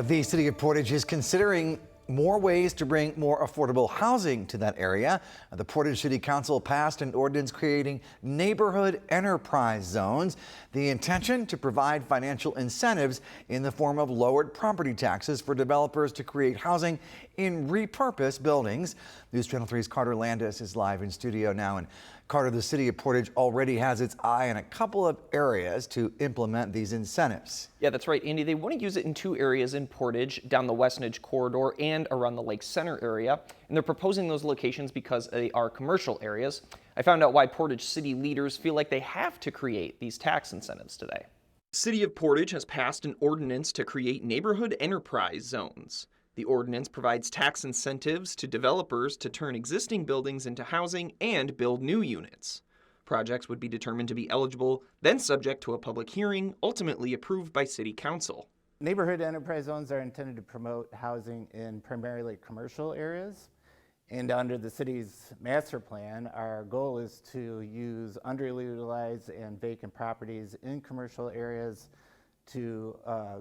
The City of Portage is considering more ways to bring more affordable housing to that area. The Portage City Council passed an ordinance creating neighborhood enterprise zones. The intention to provide financial incentives in the form of lowered property taxes for developers to create housing in repurposed buildings. News Channel 3's Carter Landis is live in studio now. And Carter, the City of Portage already has its eye on a couple of areas to implement these incentives. Yeah, that's right, Andy. They want to use it in two areas in Portage, down the West Edge corridor and around the Lake Center area. And they're proposing those locations because they are commercial areas. I found out why Portage city leaders feel like they have to create these tax incentives today. The City of Portage has passed an ordinance to create neighborhood enterprise zones. The ordinance provides tax incentives to developers to turn existing buildings into housing and build new units. Projects would be determined to be eligible, then subject to a public hearing, ultimately approved by City Council. Neighborhood enterprise zones are intended to promote housing in primarily commercial areas. And under the city's master plan, our goal is to use underutilized and vacant properties in commercial areas to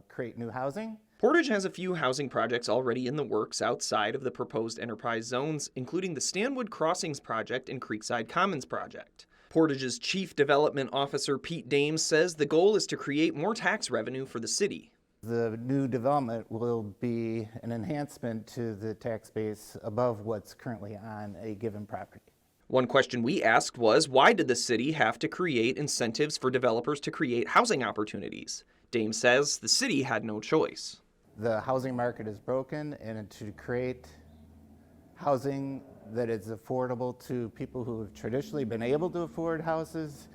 create new housing. Portage has a few housing projects already in the works outside of the proposed enterprise zones, including the Stanwood Crossings project and Creekside Commons project. Portage's Chief Development Officer Pete Dames says the goal is to create more tax revenue for the city. The new development will be an enhancement to the tax base above what's currently on a given property. One question we asked was, why did the city have to create incentives for developers to create housing opportunities? Dames says the city had no choice. The housing market is broken, and to create housing that is affordable to people who have traditionally been able to afford houses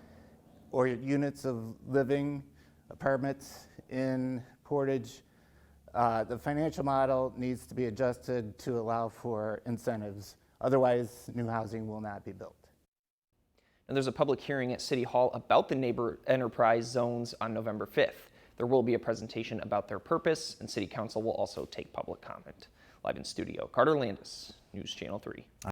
or units of living, apartments in Portage, the financial model needs to be adjusted to allow for incentives. Otherwise, new housing will not be built. And there's a public hearing at City Hall about the neighbor enterprise zones on November 5th. There will be a presentation about their purpose, and City Council will also take public comment. Live in studio, Carter Landis, News Channel 3.